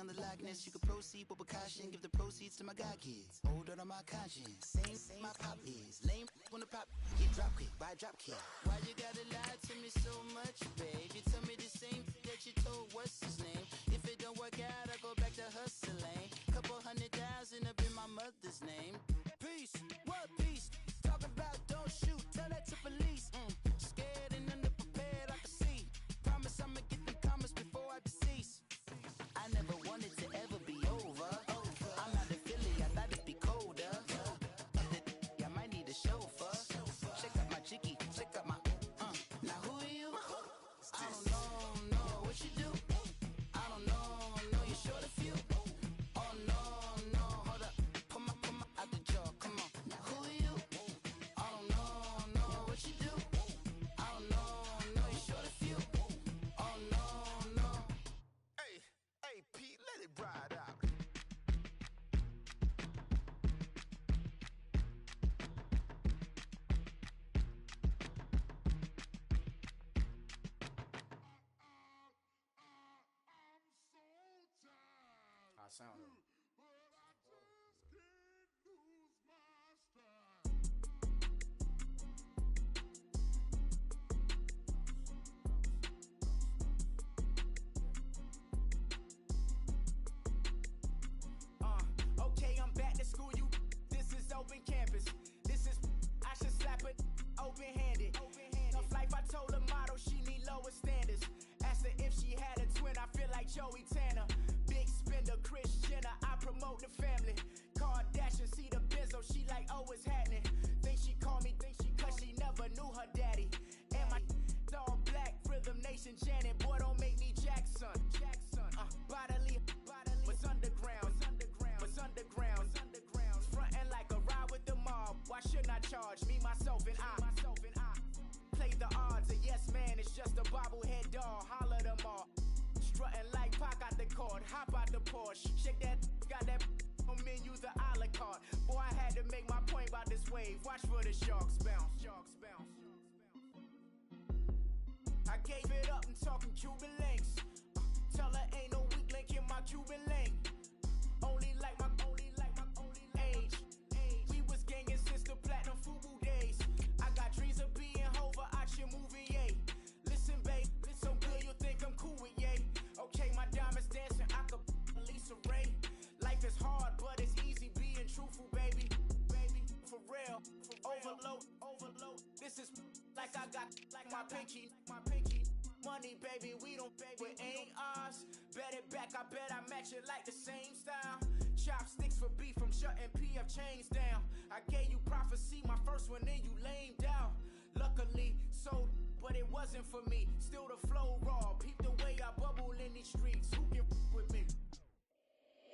on the Loch Ness. You can proceed with precaution, give the proceeds to my God kids. Older on my conscience, same my pop is. Lame when the pop get drop kick by drop kick. Why you gotta lie to me so much, babe? You tell me the same that you told what's his name. If it don't work out, I go back to hustling. Couple 100,000 up in my mother's name. Peace, what peace? Talk about don't shoot, tell that to police. Scared and underprepared, I can see. Promise I'ma get them comments before I decease. I never wanted to ever be over. I'm not a Philly, I thought it'd be colder. I might need a chauffeur. Check out my jiggy, check out my now who are you? I don't know what you do. I don't know you're short a few. Oh no, hold up. Pull my out the jaw, come on. Now who are you? I don't know what you do. I don't know you're short a few. Oh no. Hey, Pete, let it ride out. I sound it. Okay, I'm back to school, you. This is open campus. This is, I should slap it open-handed. Tough life, I told her motto, she need lower standards. Asked her if she had a twin, I feel like Joey Tanner. Big spender, Kris Jenner, I promote the family. Kardashian, see the benzo, she like, oh, it's happening. Think she called me, cause she never knew her daddy. And my all black, Rhythm Nation, Janet, boy, don't make me Jackson. Bodily, what's underground, what's underground. Frontin' like a ride with the mob. Why shouldn't I charge me, myself, and I? Play the odds, a yes man, it's just a bobblehead doll. Holler them all. Strutting like Pac out the court, hop out the Porsche. Shake that, got that on menu, the a la carte. Boy, I had to make my point about this wave. Watch for the sharks bounce. I gave it up and talking Cuban links. Tell her ain't no weak link in my Cuban link. Only like my age. We was gangin' since the platinum FUBU days. I got dreams of being Hova out your movie, yay. Listen, babe, so good you think I'm cool with yay. Okay, my diamonds dancing, I could Lisa Ray. Life is hard, but it's easy being truthful, baby. For real, overload. This is like I got like my pinky. Money, baby, we don't pay, it ain't ours. Bet it back, I bet I match it like the same style. Chopsticks for beef from shutting PF chains down. I gave you prophecy, my first one, then you lamed out. Luckily, sold, but it wasn't for me. Still the flow raw, peep the way I bubble in these streets. Who can with me?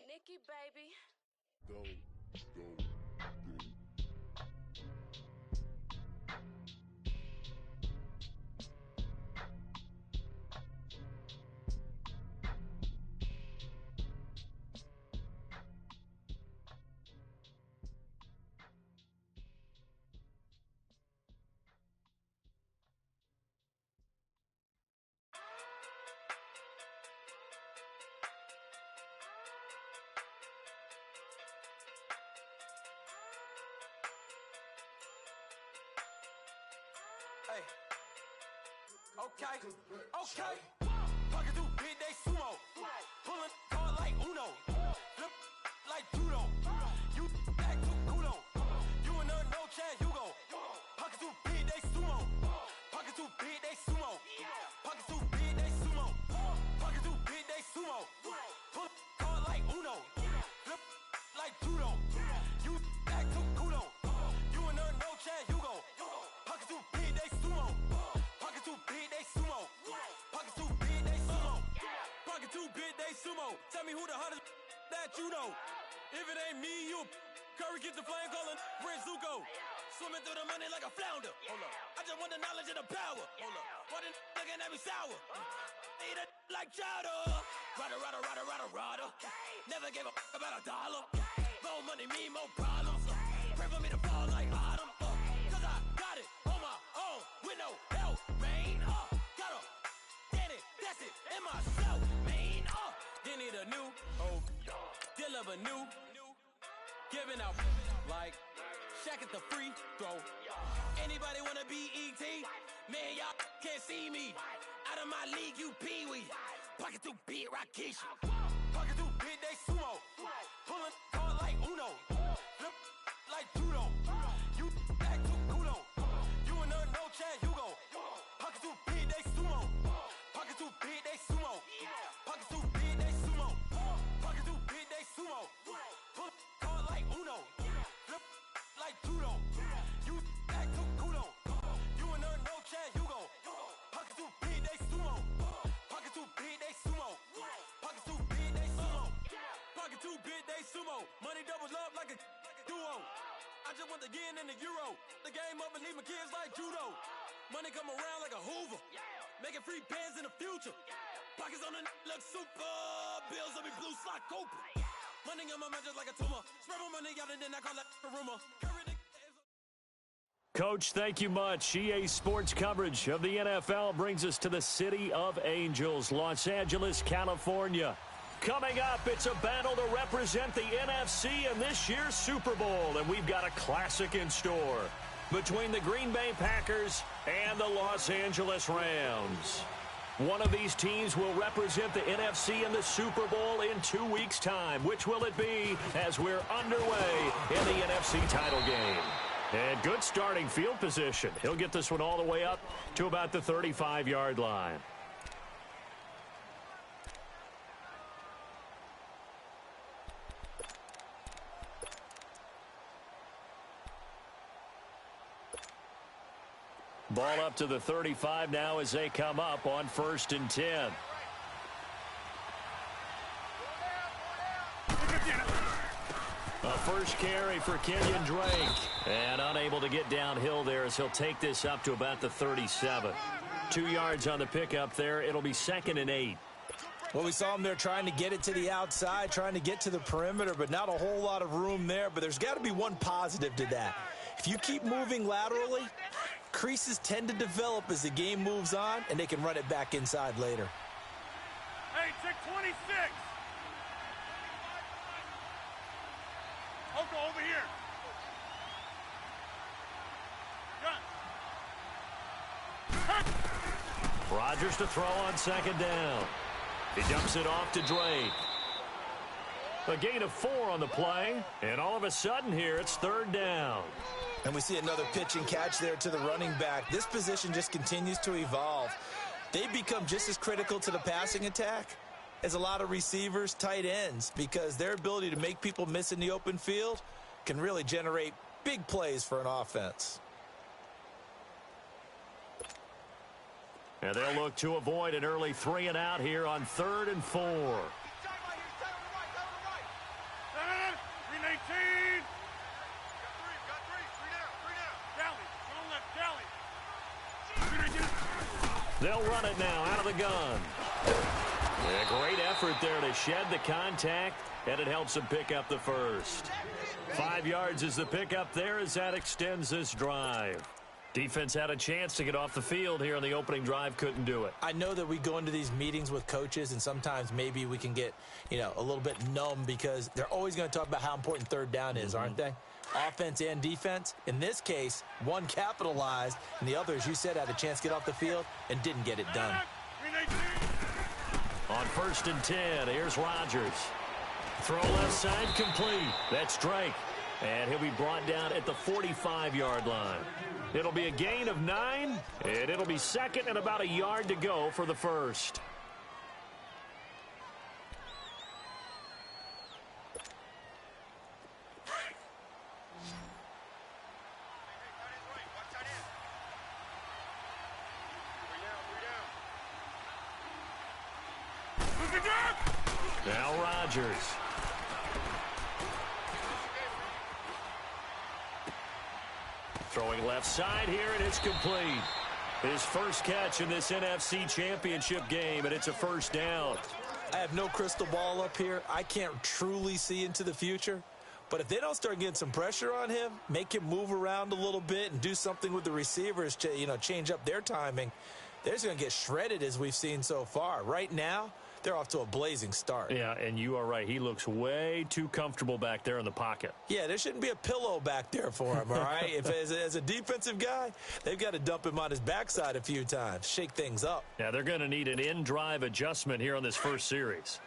Nikki, baby. Go. Hey. Okay. Pocket too big, they sumo. Pulling hard like Uno. Flip like judo. You act too culo. You and her no chance, you go. Pocket too big, they sumo. Pocket too big, they sumo. Pocket too big, they sumo. Pocket too big, they sumo. Pull hard like Uno. Flip like judo. You act too culo. You and her no chance, you go. Pocket too big, they sumo. Pocket too big, they sumo. Pocket too big, they sumo. Pocket too big, they sumo. Tell me who the hottest that you know. If it ain't me, you. Curry get the flame calling. Prince Zuko. Swimming through the money like a flounder. Hold up. I just want the knowledge and the power. Hold up. Why the looking at me sour? Eat it like chowder. Rada. Never gave a about a dollar. More money, me, more problems. Pray for me to fall like autumn. Cause I got it on my own with no help, man. Got a get it, that's it, in myself, man. Then need a new hope. Deal of a new. Giving out like Shaq at the free throw. Anybody wanna be ET? Man, y'all can't see me. Out of my league, you pee-wee. Pocket too big, Rakesh. Pocket too big, they sumo. Pulling card like Uno. Flip like judo. You act too kudo. You and no Chad Hugo. Pocket too big, they sumo. Pocket too big, they sumo. Pocket too big, they sumo. Pocket too big, they sumo. Pull card like Uno. Flip like judo. You act too kudo. You and no Chad Hugo. Pocket too big, they sumo. Pocket too big, they sumo. Pocket too big, they sumo. Pocket too big, they sumo. Money doubles up like a duo. I just want the yen and the euro. The game up and leave my kids like judo. Money come around like a Hoover. Making free bands in the future. Pockets on the look super. Bills on me blue slot Cooper. Money on my mind just like a tumor. Spread my money out and then I call that a rumor. Coach, thank you much. EA Sports coverage of the NFL brings us to the City of Angels, Los Angeles, California. Coming up, it's a battle to represent the NFC in this year's Super Bowl, and we've got a classic in store between the Green Bay Packers and the Los Angeles Rams. One of these teams will represent the NFC in the Super Bowl in 2 weeks' time. Which will it be as we're underway in the NFC title game? And good starting field position. He'll get this one all the way up to about the 35-yard line. Ball up to the 35 now as they come up on 1st and 10. A first carry for Kenyon Drake. And unable to get downhill there as he'll take this up to about the 37. 2 yards on the pickup there. It'll be 2nd and 8. Well, we saw him there trying to get it to the outside, trying to get to the perimeter, but not a whole lot of room there. But there's got to be one positive to that. If you keep moving laterally, creases tend to develop as the game moves on, and they can run it back inside later. Hey, check 26. Oko, over here. Rodgers to throw on 2nd down. He dumps it off to Drake. A gain of 4 on the play, and all of a sudden here it's 3rd down. And we see another pitch and catch there to the running back. This position just continues to evolve. They become just as critical to the passing attack as a lot of receivers, tight ends, because their ability to make people miss in the open field can really generate big plays for an offense. And they'll look to avoid an early 3 and out here on 3rd and 4. 319. They'll run it now out of the gun. A great effort there to shed the contact, and it helps them pick up the first. 5 yards is the pickup there as that extends this drive. Defense had a chance to get off the field here on the opening drive, couldn't do it. I know that we go into these meetings with coaches, and sometimes maybe we can get, a little bit numb because they're always going to talk about how important 3rd down is, aren't they? Offense and defense. In this case, one capitalized, and the other, as you said, had a chance to get off the field and didn't get it done. On 1st and 10, here's Rodgers. Throw left side complete. That's Drake. And he'll be brought down at the 45-yard line. It'll be a gain of 9, and it'll be 2nd and about a yard to go for the first. Now Rodgers. Throwing left side here, and it's complete. His first catch in this NFC Championship game, and it's a 1st down. I have no crystal ball up here. I can't truly see into the future. But if they don't start getting some pressure on him, make him move around a little bit and do something with the receivers to, change up their timing, they're just going to get shredded as we've seen so far. Right now, they're off to a blazing start. Yeah, and you are right. He looks way too comfortable back there in the pocket. Yeah, there shouldn't be a pillow back there for him, all right? If as a defensive guy, they've got to dump him on his backside a few times, shake things up. Yeah, they're going to need an in-drive adjustment here on this first series.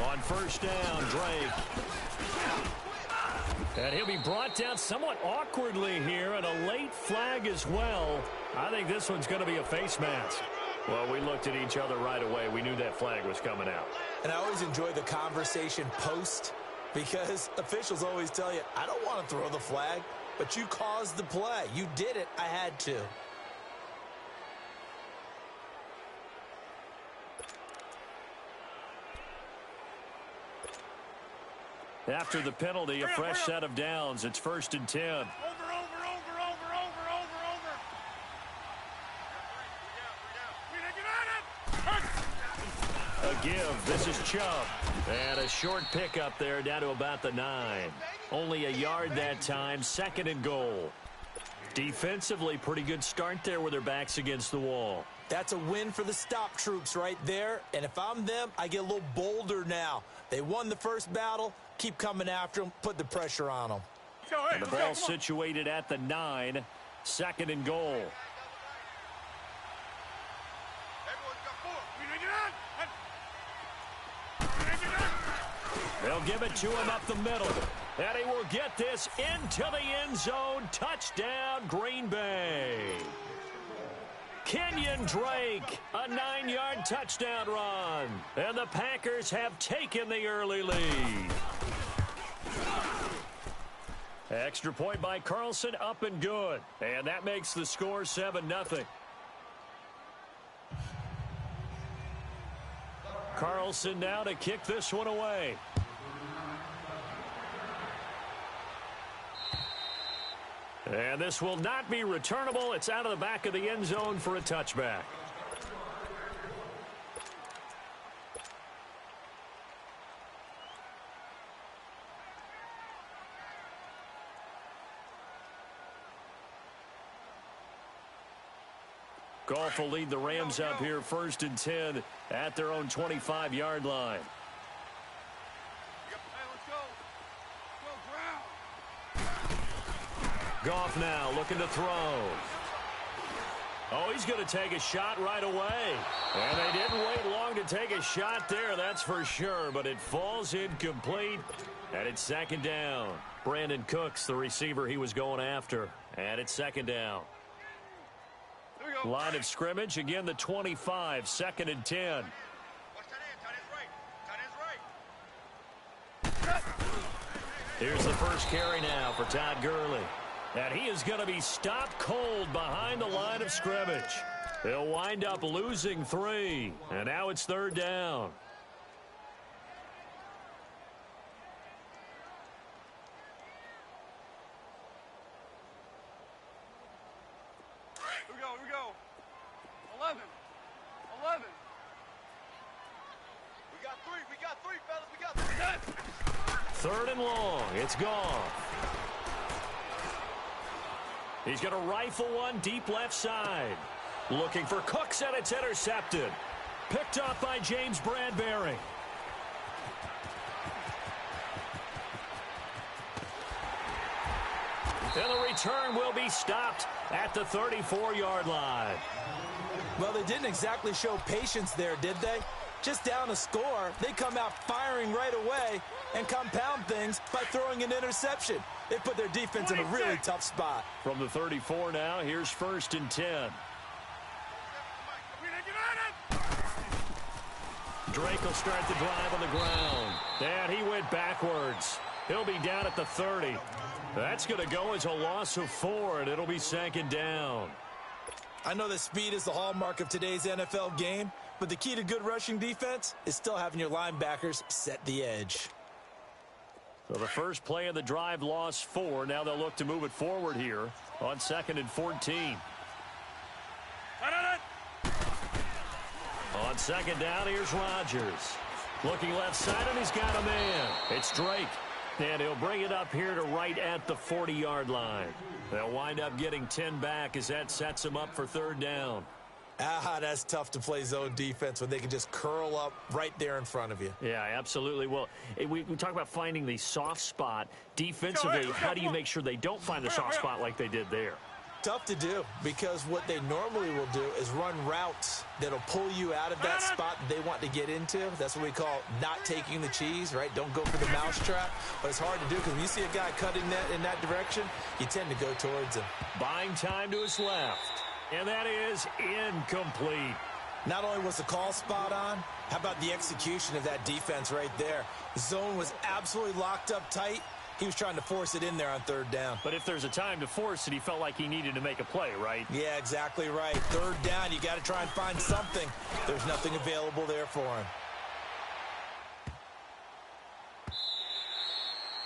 On first down, Drake. And he'll be brought down somewhat awkwardly here, and a late flag as well. I think this one's going to be a face mask. Well, we looked at each other right away. We knew that flag was coming out. And I always enjoy the conversation post, because officials always tell you, I don't want to throw the flag, but you caused the play. You did it. I had to. After the penalty, a fresh set of downs. It's 1st and 10. Over. A give. This is Chubb. And a short pickup there down to about the 9. Only a yard that time. 2nd and goal. Defensively, pretty good start there with their backs against the wall. That's a win for the stop troops right there. And if I'm them, I get a little bolder now. They won the first battle. Keep coming after them. Put the pressure on them. And the ball situated at the 9. 2nd and goal. They'll give it to him up the middle. And he will get this into the end zone. Touchdown, Green Bay. Kenyon Drake, a 9-yard touchdown run. And the Packers have taken the early lead. Extra point by Carlson, up and good. And that makes the score 7-0. Carlson now to kick this one away. And this will not be returnable. It's out of the back of the end zone for a touchback. Goff will lead the Rams up here 1st and 10 at their own 25-yard line. Goff now looking to throw. Oh, he's going to take a shot right away. And they didn't wait long to take a shot there, that's for sure. But it falls incomplete, and it's 2nd down. Brandon Cooks, the receiver he was going after. And it's 2nd down. Line of scrimmage, again the 25, 2nd and 10. Here's the first carry now for Todd Gurley. And he is going to be stopped cold behind the line of scrimmage. He'll wind up losing 3. And now it's 3rd down. Here we go. 11. We got three, fellas. 3rd and long. It's gone. He's going to rifle one deep left side. Looking for Cooks, and it's intercepted. Picked off by James Bradbury. And the return will be stopped at the 34-yard line. Well, they didn't exactly show patience there, did they? Just down a score, they come out firing right away and compound things by throwing an interception. They put their defense in a really tough spot. From the 34 now, here's 1st and 10. Drake will start the drive on the ground. And he went backwards. He'll be down at the 30. That's going to go as a loss of 4, and it'll be 2nd down. I know that speed is the hallmark of today's NFL game, but the key to good rushing defense is still having your linebackers set the edge. So the first play of the drive lost 4. Now they'll look to move it forward here on 2nd and 14. On 2nd down, here's Rodgers. Looking left side, and he's got a man. It's Drake. And he'll bring it up here to right at the 40-yard line. They'll wind up getting 10 back as that sets them up for third down. That's tough to play zone defense when they can just curl up right there in front of you. Yeah, absolutely. Well, we talk about finding the soft spot. Defensively, how do you make sure they don't find the soft spot like they did there? Tough to do, because what they normally will do is run routes that'll pull you out of that spot that they want to get into. That's what we call not taking the cheese, right? Don't go for the mousetrap. But it's hard to do because when you see a guy cutting in that direction, you tend to go towards him. Buying time to his left. And that is incomplete. Not only was the call spot on, how about the execution of that defense right there? The zone was absolutely locked up tight. He was trying to force it in there on third down. But if there's a time to force it, he felt like he needed to make a play, right? Yeah, exactly right. Third down, you got to try and find something. There's nothing available there for him.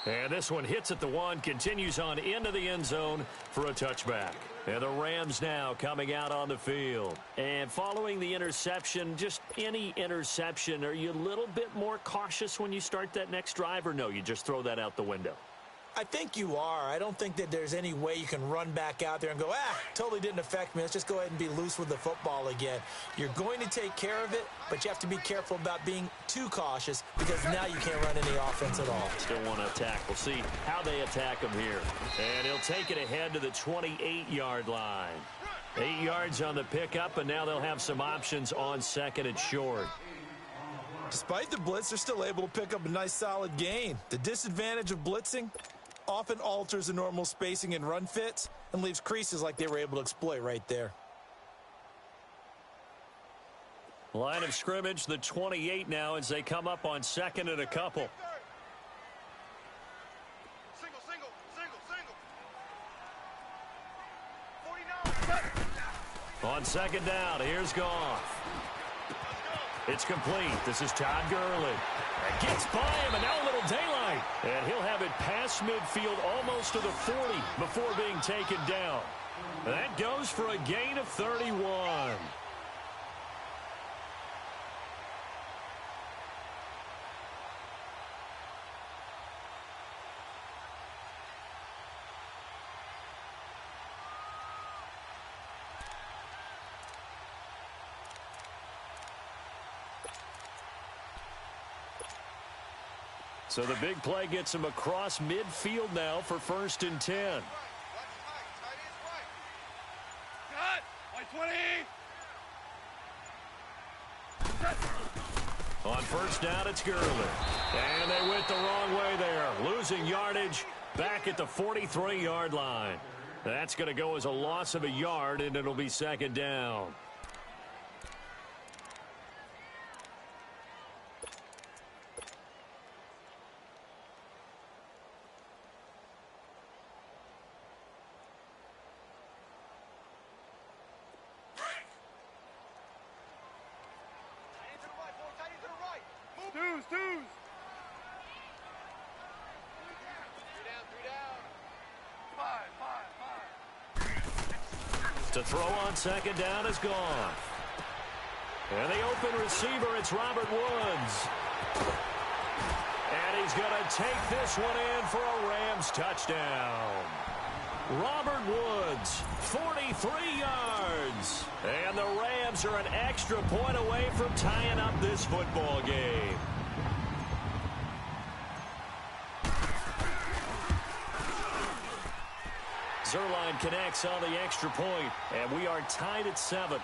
And this one hits at the 1, continues on into the end zone for a touchback. And the Rams now coming out on the field. And following the interception, just any interception, are you a little bit more cautious when you start that next drive, or no, you just throw that out the window? I think you are. I don't think that there's any way you can run back out there and go, totally didn't affect me. Let's just go ahead and be loose with the football again. You're going to take care of it, but you have to be careful about being too cautious because now you can't run any offense at all. Still want to attack. We'll see how they attack him here. And he'll take it ahead to the 28-yard line. 8 yards on the pickup, and now they'll have some options on second and short. Despite the blitz, they're still able to pick up a nice solid gain. The disadvantage of blitzing often alters the normal spacing and run fits and leaves creases like they were able to exploit right there. Line of scrimmage, the 28 now as they come up on second and a couple. Single. 49. On second down, here's Goff. It's complete. This is Todd Gurley. It gets by him, and now a little daylight. And he'll have it past midfield almost to the 40 before being taken down. That goes for a gain of 31. So the big play gets him across midfield now for 1st and 10. Cut! White 20! On first down, it's Gurley. And they went the wrong way there. Losing yardage back at the 43-yard line. That's going to go as a loss of a yard, and it'll be second down. Twos. To throw on second down is gone. And the open receiver, it's Robert Woods. And he's going to take this one in for a Rams touchdown. Robert Woods, 43 yards. And the Rams are an extra point away from tying up this football game. Zerline connects on the extra point, and we are tied at 7.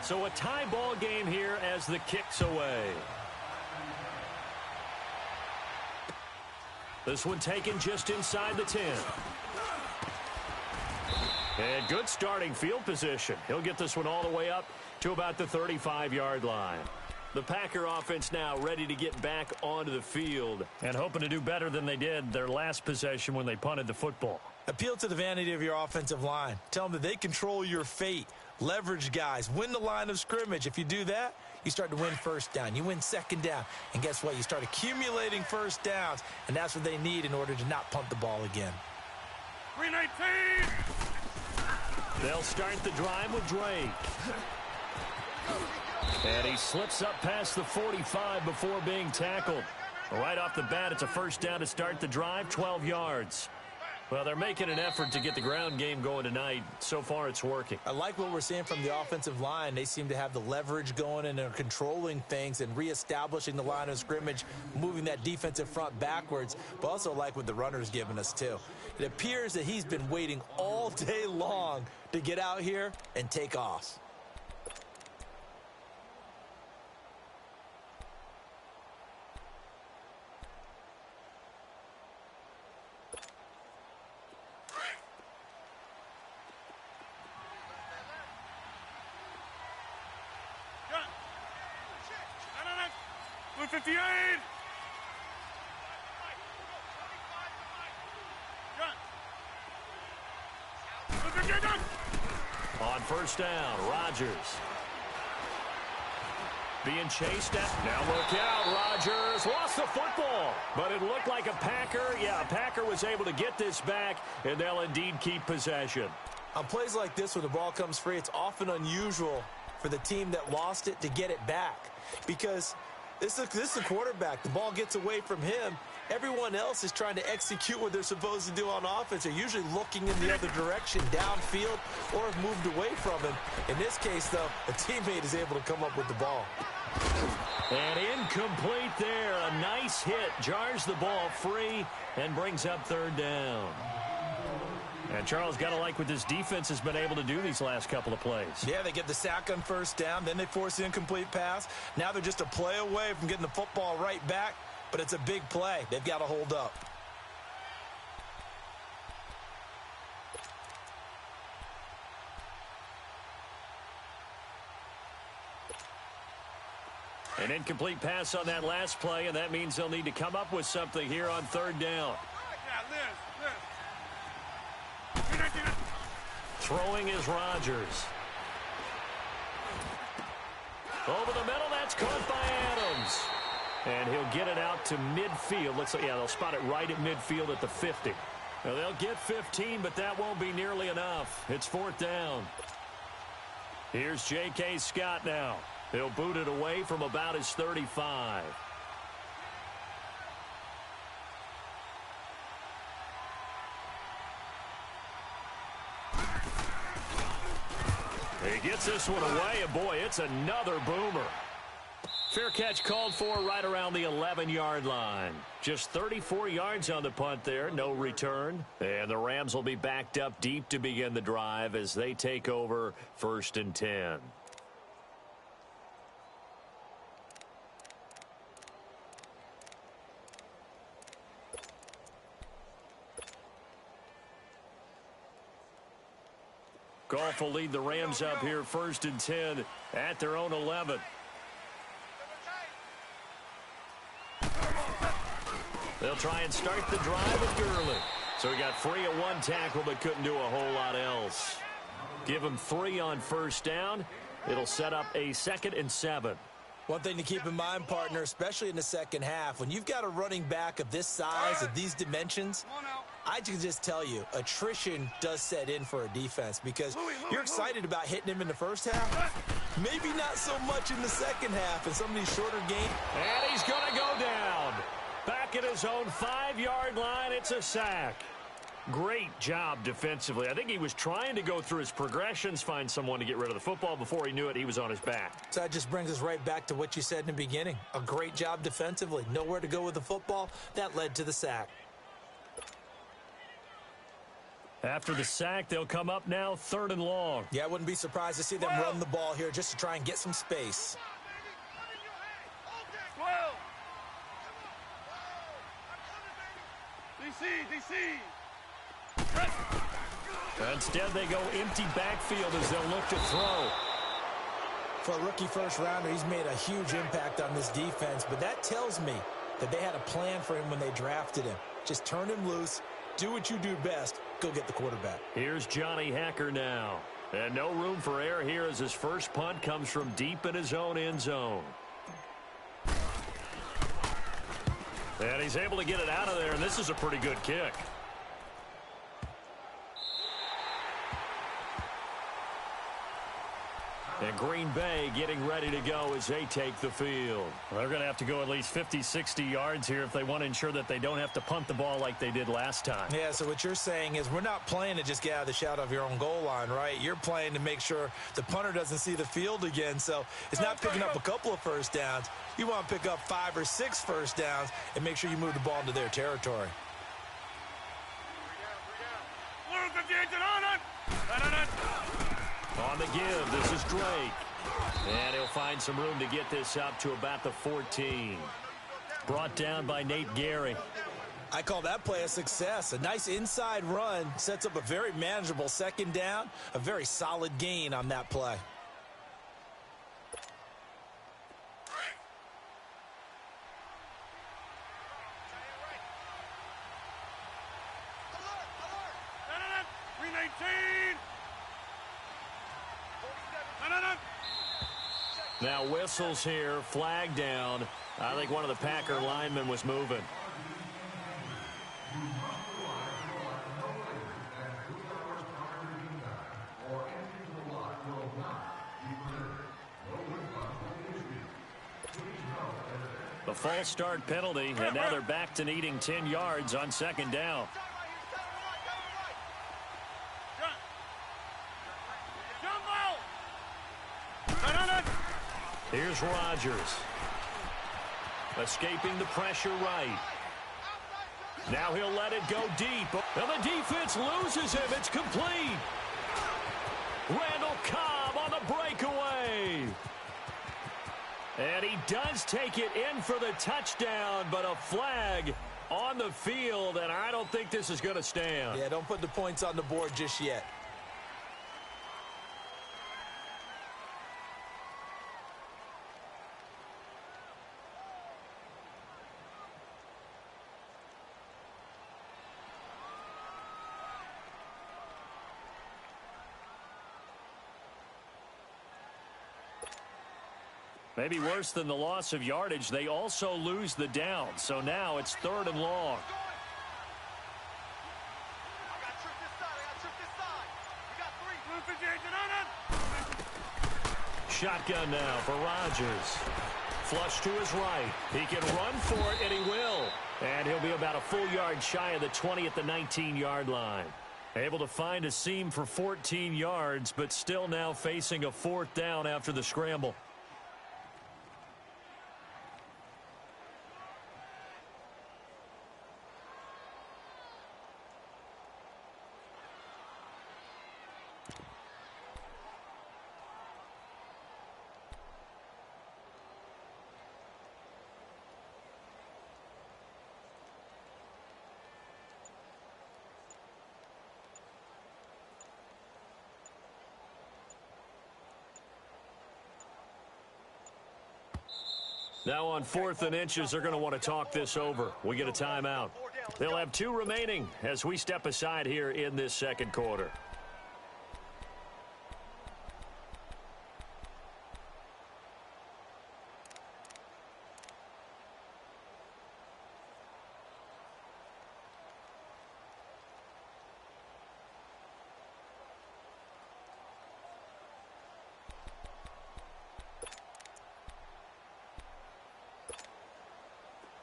So a tie ball game here as the kick's away. This one taken just inside the 10. And good starting field position. He'll get this one all the way up to about the 35-yard line. The Packer offense now ready to get back onto the field and hoping to do better than they did their last possession when they punted the football. Appeal to the vanity of your offensive line. Tell them that they control your fate. Leverage guys. Win the line of scrimmage. If you do that, you start to win first down. You win second down. And guess what? You start accumulating first downs. And that's what they need in order to not punt the ball again. 319! They'll start the drive with Drake. And he slips up past the 45 before being tackled. Right off the bat, it's a first down to start the drive, 12 yards. Well, they're making an effort to get the ground game going tonight. So far, it's working. I like what we're seeing from the offensive line. They seem to have the leverage going and are controlling things and reestablishing the line of scrimmage, moving that defensive front backwards, but also like what the runner's giving us, too. It appears that he's been waiting all day long to get out here and take off. On first down, Rodgers. Being chased at. Now look out, Rodgers lost the football. But it looked like a Packer. Yeah, a Packer was able to get this back, and they'll indeed keep possession. On plays like this where the ball comes free, it's often unusual for the team that lost it to get it back. Because this is a quarterback. The ball gets away from him. Everyone else is trying to execute what they're supposed to do on offense. They're usually looking in the other direction, downfield, or have moved away from him. In this case, though, a teammate is able to come up with the ball. And incomplete there. A nice hit. Jars the ball free and brings up third down. And Charles, got to like what this defense has been able to do these last couple of plays. Yeah, they get the sack on first down. Then they force the incomplete pass. Now they're just a play away from getting the football right back. But it's a big play. They've got to hold up. An incomplete pass on that last play, and that means they'll need to come up with something here on third down. Throwing is Rodgers. Over the middle, that's caught by Adams. And he'll get it out to midfield. Looks like, yeah, they'll spot it right at midfield at the 50. Now, they'll get 15, but that won't be nearly enough. It's fourth down. Here's J.K. Scott now. He'll boot it away from about his 35. He gets this one away, and boy, it's another boomer. Fair catch called for right around the 11-yard line. Just 34 yards on the punt there, no return. And the Rams will be backed up deep to begin the drive as they take over 1st and 10. Goff will lead the Rams up here 1st and 10 at their own 11. They'll try and start the drive with Gurley. So he got free at one tackle but couldn't do a whole lot else. Give him 3 on first down. It'll set up a 2nd and 7. One thing to keep in mind, partner, especially in the second half, when you've got a running back of this size, of these dimensions, I can just tell you, attrition does set in for a defense because you're excited about hitting him in the first half. Maybe not so much in the second half in some of these shorter games. And he's going to go down. Back at his own 5-yard line, it's a sack. Great job defensively. I think he was trying to go through his progressions, find someone to get rid of the football. Before he knew it, he was on his back. So that just brings us right back to what you said in the beginning. A great job defensively. Nowhere to go with the football. That led to the sack. After the sack, they'll come up now 3rd and long. Yeah, I wouldn't be surprised to see them run the ball here just to try and get some space. Instead, they go empty backfield as they'll look to throw. For a rookie first-rounder, he's made a huge impact on this defense, but that tells me that they had a plan for him when they drafted him. Just turn him loose, do what you do best, go get the quarterback. Here's Johnny Hekker now. And no room for error here as his first punt comes from deep in his own end zone. And he's able to get it out of there, and this is a pretty good kick. And Green Bay getting ready to go as they take the field. Well, they're going to have to go at least 50, 60 yards here if they want to ensure that they don't have to punt the ball like they did last time. Yeah, so what you're saying is we're not playing to just get out of the shadow of your own goal line, right? You're playing to make sure the punter doesn't see the field again. So it's not picking up a couple of first downs. You want to pick up 5 or 6 first downs and make sure you move the ball into their territory. On the give, this is Drake. And he'll find some room to get this up to about the 14. Brought down by Nate Gary. I call that play a success. A nice inside run sets up a very manageable second down. A very solid gain on that play. Now whistles here, flag down. I think one of the Packer linemen was moving. The false start penalty, and now they're back to needing 10 yards on second down. Here's Rodgers. Escaping the pressure right. Now he'll let it go deep. And the defense loses him. It's complete. Randall Cobb on the breakaway. And he does take it in for the touchdown, but a flag on the field, and I don't think this is going to stand. Yeah, don't put the points on the board just yet. Maybe worse than the loss of yardage, they also lose the down. So now it's 3rd and long. Shotgun now for Rodgers. Flush to his right. He can run for it, and he will. And he'll be about a full yard shy of the 20 at the 19-yard line. Able to find a seam for 14 yards, but still now facing a 4th down after the scramble. Now on 4th and inches, they're going to want to talk this over. We get a timeout. They'll have 2 remaining as we step aside here in this second quarter.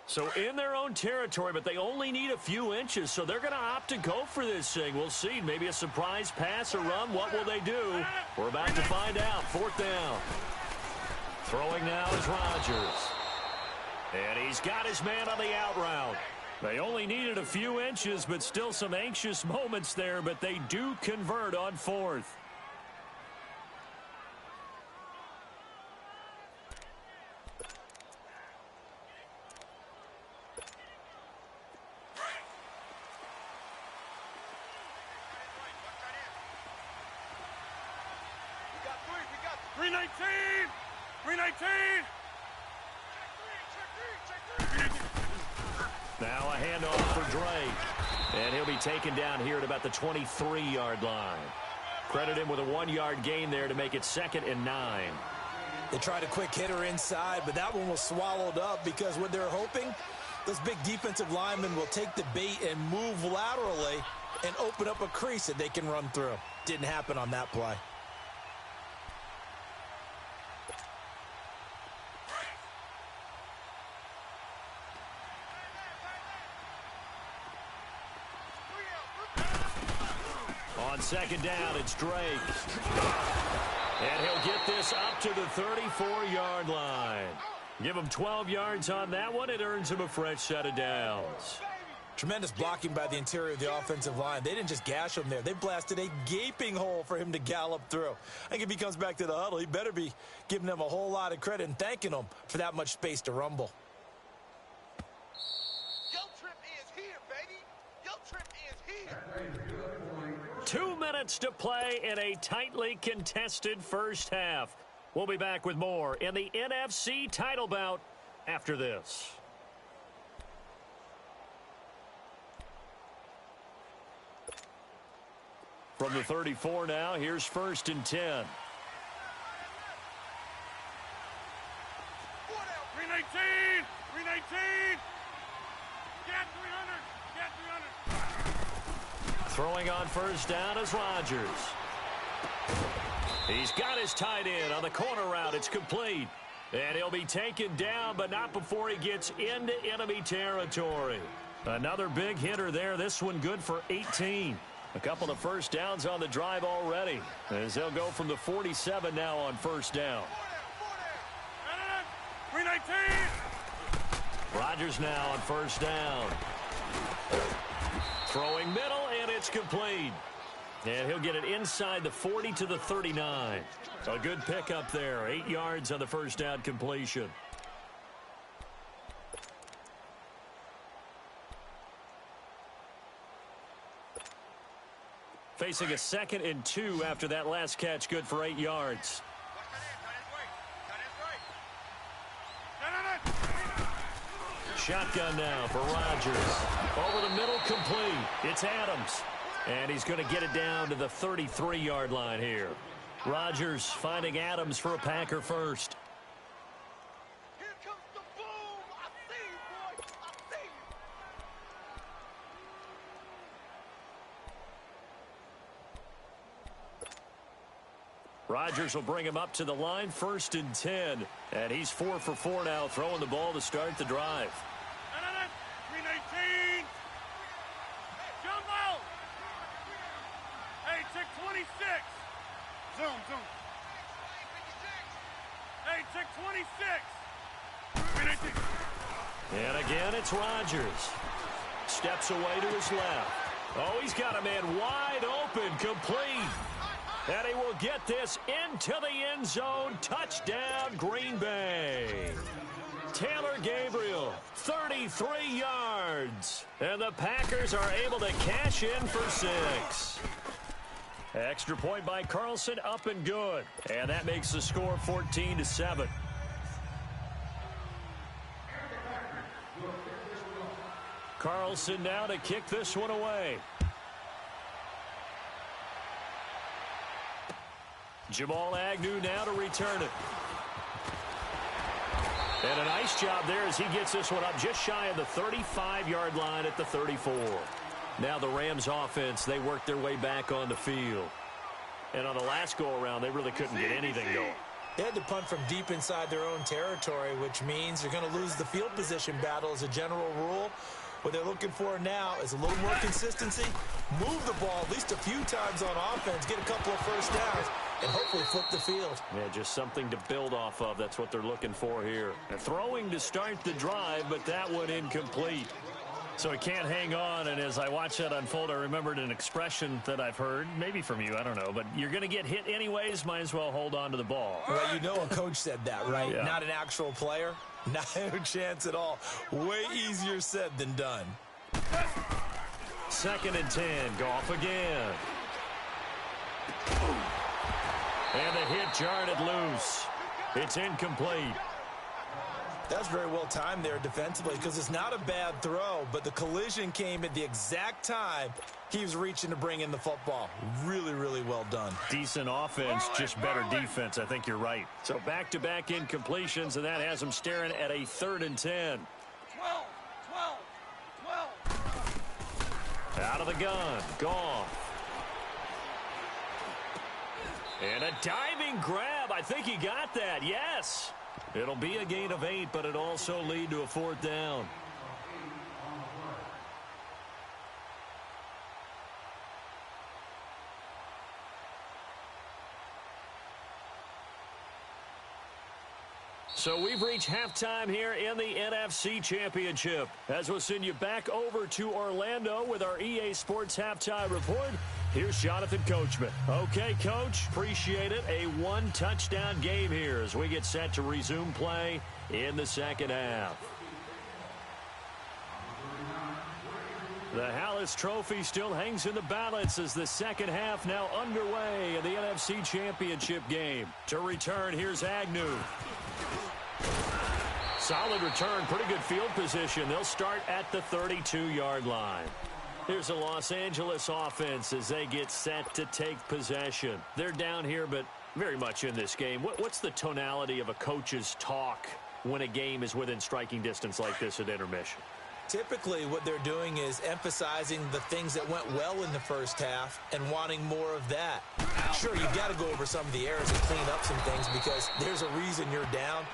So in their own territory, but they only need a few inches, so they're going to opt to go for this thing. We'll see. Maybe a surprise pass or run. What will they do? We're about to find out. 4th down. Throwing now is Rodgers. And he's got his man on the out route. They only needed a few inches, but still some anxious moments there, but they do convert on 4th. Now a handoff for Drake. And he'll be taken down here at about the 23-yard line. Credit him with a 1-yard gain there to make it 2nd and 9. They tried a quick hitter inside, but that one was swallowed up because what they're hoping, those big defensive linemen will take the bait and move laterally and open up a crease that they can run through. Didn't happen on that play. On second down, it's Drake. And he'll get this up to the 34-yard line. Give him 12 yards on that one. It earns him a fresh set of downs. Tremendous blocking by the interior of the offensive line. They didn't just gash him there. They blasted a gaping hole for him to gallop through. I think if he comes back to the huddle, he better be giving them a whole lot of credit and thanking them for that much space to rumble. Yo trip is here, baby. Yo trip is here. 2 minutes to play in a tightly contested first half. We'll be back with more in the NFC title bout after this. From the 34 now, here's 1st and 10. 319. Get 300. Throwing on 1st down is Rodgers. He's got his tight end on the corner route. It's complete. And he'll be taken down, but not before he gets into enemy territory. Another big hitter there. This one good for 18. A couple of 1st downs on the drive already, as they'll go from the 47 now on 1st down. 319. Rodgers now on 1st down. Throwing middle, and it's complete. And he'll get it inside the 40 to the 39. A good pickup there. 8 yards on the 1st down completion. Facing a 2nd and 2 after that last catch, good for 8 yards. Shotgun now for Rodgers. Over the middle, complete. It's Adams. And he's going to get it down to the 33-yard line here. Rodgers finding Adams for a Packer first. Here comes the boom. I see you, boy. I see you. Rodgers will bring him up to the line, 1st and 10. And he's 4 for 4 now, throwing the ball to start the drive. 319. Jumbo. Hey, check 26. Zoom. Hey, check 26. 319. And again, it's Rodgers. Steps away to his left. Oh, he's got a man wide open, complete. And he will get this into the end zone. Touchdown, Green Bay. Taylor Gabriel, 33 yards. And the Packers are able to cash in for 6. Extra point by Carlson, up and good. And that makes the score 14-7. Carlson now to kick this one away. Jamal Agnew now to return it. And a nice job there as he gets this one up just shy of the 35-yard line at the 34. Now the Rams offense, they work their way back on the field. And on the last go-around, they really couldn't get anything going. They had to punt from deep inside their own territory, which means they're going to lose the field position battle as a general rule. What they're looking for now is a little more consistency, move the ball at least a few times on offense, get a couple of 1st downs, and hopefully flip the field. Yeah, just something to build off of. That's what they're looking for here. And throwing to start the drive, but that one incomplete. So he can't hang on, and as I watch that unfold, I remembered an expression that I've heard, maybe from you, I don't know, but you're going to get hit anyways, might as well hold on to the ball. Well, you know a coach said that, right? Yeah. Not an actual player. No chance at all. Way easier said than done. 2nd and 10, Goff again. And the hit jarred it loose. It's incomplete. That's very well timed there defensively because it's not a bad throw, but the collision came at the exact time he was reaching to bring in the football. Really, really well done. Decent offense, just better defense. I think you're right. So back-to-back incompletions, and that has him staring at a 3rd and 10. 12. Out of the gun, Goff. And a diving grab. I think he got that, yes. It'll be a gain of 8, but it'll also lead to a 4th down. So we've reached halftime here in the NFC Championship. As we'll send you back over to Orlando with our EA Sports Halftime Report, here's Jonathan Coachman. Okay, Coach, appreciate it. A one-touchdown game here as we get set to resume play in the second half. The Hallis Trophy still hangs in the balance as the second half now underway in the NFC Championship game. To return, here's Agnew. Solid return, pretty good field position. They'll start at the 32-yard line. Here's the Los Angeles offense as they get set to take possession. They're down here, but very much in this game. What's the tonality of a coach's talk when a game is within striking distance like this at intermission? Typically, what they're doing is emphasizing the things that went well in the first half and wanting more of that. Sure, you've got to go over some of the errors and clean up some things because there's a reason you're down.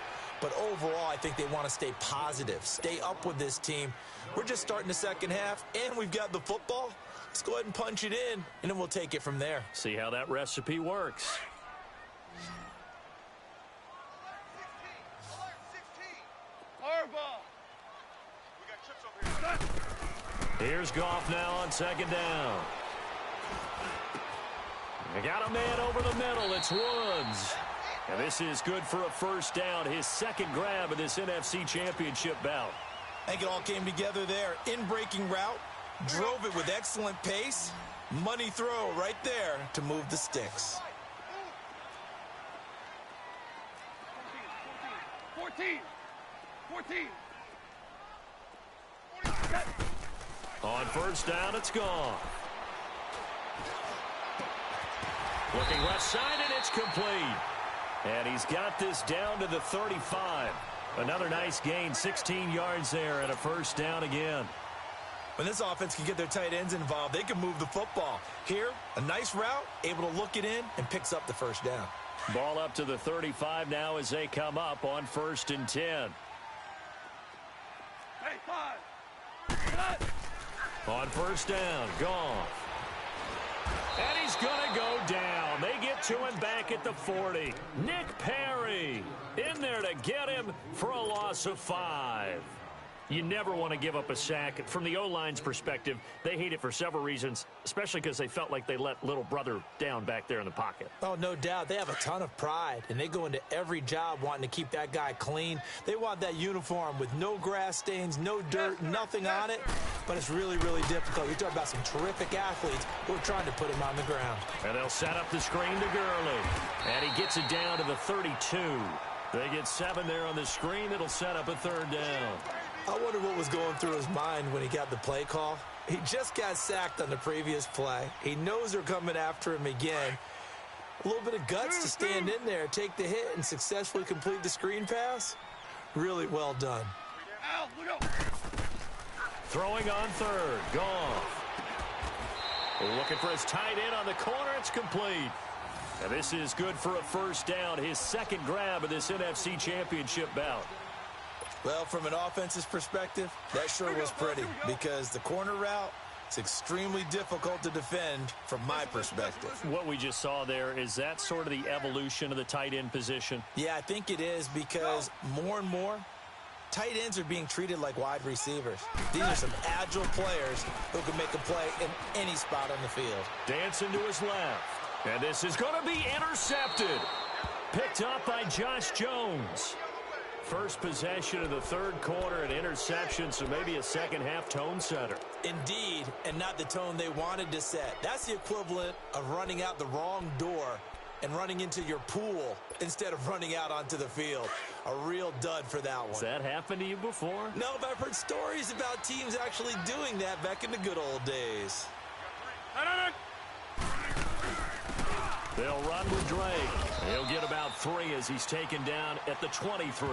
But overall, I think they want to stay positive, stay up with this team. We're just starting the second half, and we've got the football. Let's go ahead and punch it in, and then we'll take it from there. See how that recipe works. Here's Goff now on second down. They got a man over the middle. It's Woods. And this is good for a first down. His second grab of this NFC Championship bout. I think it all came together there. In-breaking route, drove it with excellent pace. Money throw right there to move the sticks. 14. On first down, it's gone. Looking left side, and it's complete. And he's got this down to the 35. Another nice gain, 16 yards there, and a first down again. When this offense can get their tight ends involved, they can move the football. Here, a nice route, able to look it in, and picks up the first down. Ball up to the 35 now as they come up on 1st and 10. Hey, 5. On first down, Goff. And he's going to go down. They get to him back at the 40. Nick Perry in there to get him for a loss of 5. You never want to give up a sack. From the O-line's perspective, they hate it for several reasons, especially because they felt like they let little brother down back there in the pocket. Oh, no doubt. They have a ton of pride, and they go into every job wanting to keep that guy clean. They want that uniform with no grass stains, no dirt, nothing on it, but it's really, really difficult. You're talking about some terrific athletes who are trying to put him on the ground. And they'll set up the screen to Gurley, and he gets it down to the 32. They get 7 there on the screen. It'll set up a third down. I wonder what was going through his mind when he got the play call. He just got sacked on the previous play. He knows they're coming after him again. A little bit of guts to stand in there, take the hit, and successfully complete the screen pass. Really well done. Throwing on third. Goff. Looking for his tight end on the corner. It's complete. And this is good for a first down. His second grab of this NFC Championship bout. Well, from an offense's perspective, that sure was pretty because the corner route is extremely difficult to defend from my perspective. What we just saw there, is that sort of the evolution of the tight end position? Yeah, I think it is because more and more, tight ends are being treated like wide receivers. These are some agile players who can make a play in any spot on the field. Dancing to his left. And this is going to be intercepted. Picked up by Josh Jones. First possession of the third quarter, an interception, so maybe a second-half tone setter. Indeed, and not the tone they wanted to set. That's the equivalent of running out the wrong door and running into your pool instead of running out onto the field. A real dud for that one. Has that happened to you before? No, but I've heard stories about teams actually doing that back in the good old days. They'll run with Drake. He'll get about 3 as he's taken down at the 23.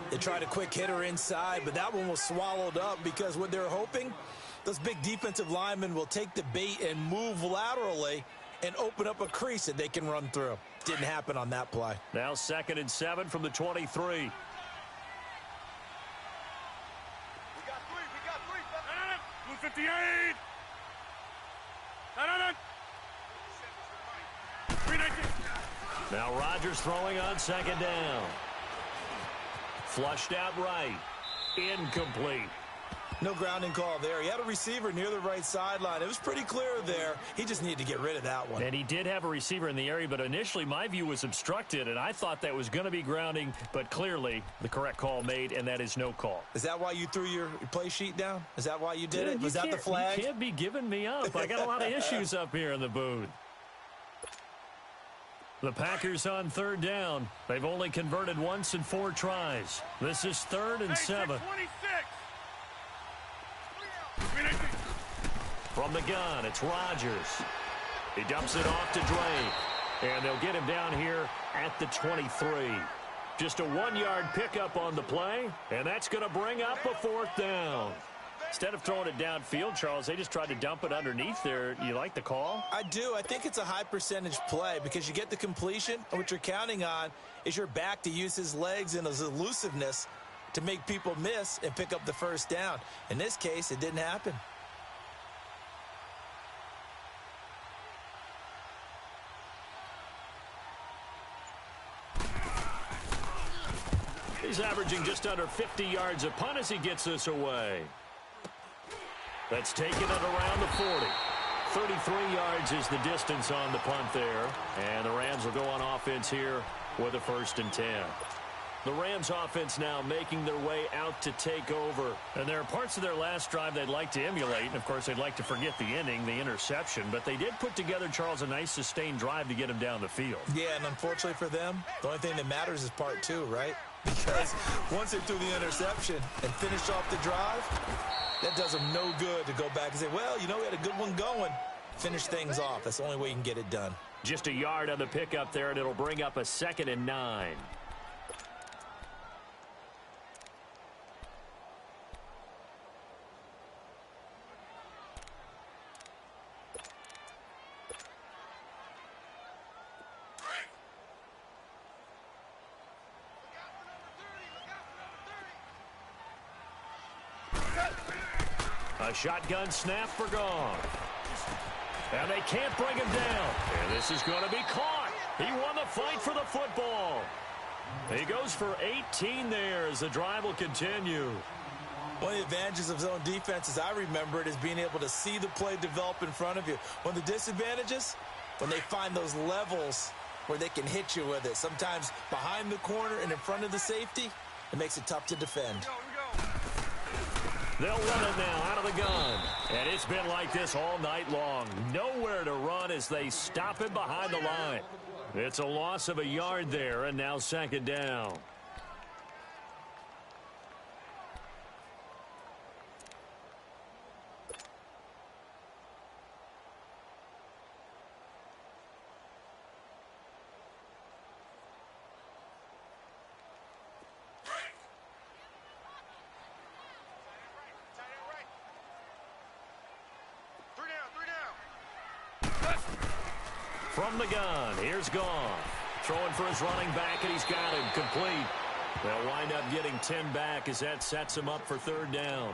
They tried a quick hitter inside, but that one was swallowed up because what they're hoping, those big defensive linemen will take the bait and move laterally and open up a crease that they can run through. Didn't happen on that play. Now 2nd and 7 from the 23. We got 3. 258. Now Rodgers throwing on 2nd down. Flushed out right. Incomplete. No grounding call there. He had a receiver near the right sideline. It was pretty clear there. He just needed to get rid of that one. And he did have a receiver in the area, but initially my view was obstructed, and I thought that was going to be grounding, but clearly the correct call made, and that is no call. Is that why you threw your play sheet down? Is that why you did it? Was that the flag? You can't be giving me up. I got a lot of issues up here in the booth. The Packers on third down. They've only converted once in 4 tries. This is 3rd and 7. 26. From the gun, it's Rodgers. He dumps it off to Drake. And they'll get him down here at the 23. Just a 1-yard pickup on the play, and that's going to bring up a 4th down. Instead of throwing it downfield, Charles, they just tried to dump it underneath there. You like the call? I do. I think it's a high percentage play because you get the completion, and what you're counting on is your back to use his legs and his elusiveness to make people miss and pick up the 1st down. In this case, it didn't happen. He's averaging just under 50 yards a punt as he gets this away. That's taken it around the 40. 33 yards is the distance on the punt there. And the Rams will go on offense here with a 1st and 10. The Rams offense now making their way out to take over. And there are parts of their last drive they'd like to emulate. And, of course, they'd like to forget the ending, the interception. But they did put together, Charles, a nice sustained drive to get him down the field. Yeah, and unfortunately for them, the only thing that matters is part 2, right? Because once they threw the interception and finished off the drive, that does them no good to go back and say, well, you know, we had a good one going. Finish things off. That's the only way you can get it done. Just a yard on the pickup there, and it'll bring up a 2nd and 9. A shotgun snap for Goff. And they can't bring him down. And this is going to be caught. He won the fight for the football. He goes for 18 there as the drive will continue. One of the advantages of zone defense, as I remember it, is being able to see the play develop in front of you. One of the disadvantages, when they find those levels where they can hit you with it. Sometimes behind the corner and in front of the safety, it makes it tough to defend. They'll run it now out of the gun. And it's been like this all night long. Nowhere to run as they stop him behind the line. It's a loss of a yard there, and now 2nd down. From the gun, here's Goff. Throwing for his running back, and he's got him complete. They'll wind up getting 10 back as that sets him up for 3rd down.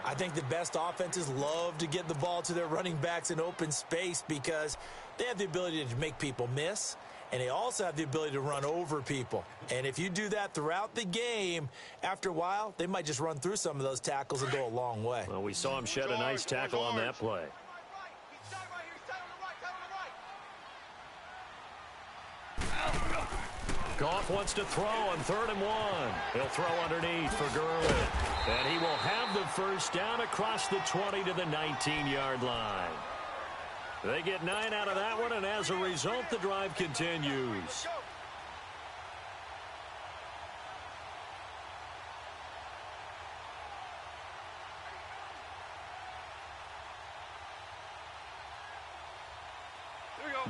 I think the best offenses love to get the ball to their running backs in open space because they have the ability to make people miss, and they also have the ability to run over people. And if you do that throughout the game, after a while, they might just run through some of those tackles and go a long way. Well, we saw him shed a nice tackle on that play. Goff wants to throw on 3rd and 1. He'll throw underneath for Gurley. And he will have the 1st down across the 20 to the 19-yard line. They get 9 out of that one, and as a result, the drive continues.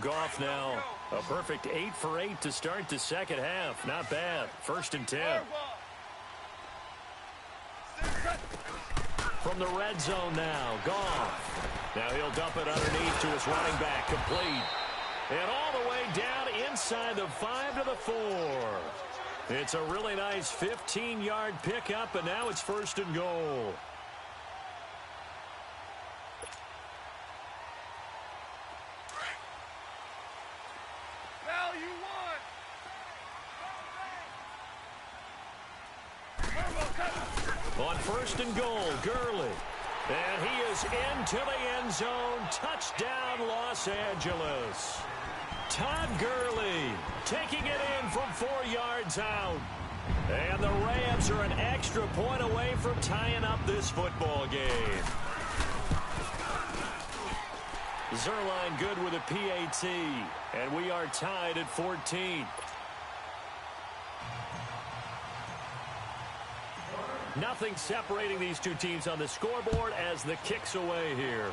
Goff now a perfect 8 for 8 to start the 2nd half. Not bad. 1st and 10. From the red zone now, Goff. Now he'll dump it underneath to his running back, complete. And all the way down inside the 5 to the 4. It's a really nice 15-yard pickup, and now it's 1st and goal. On first and goal, Gurley. And he is into the end zone. Touchdown, Los Angeles. Todd Gurley taking it in from 4 yards out. And the Rams are an extra point away from tying up this football game. Zerline good with a PAT. And we are tied at 14. Nothing separating these two teams on the scoreboard as the kick's away here.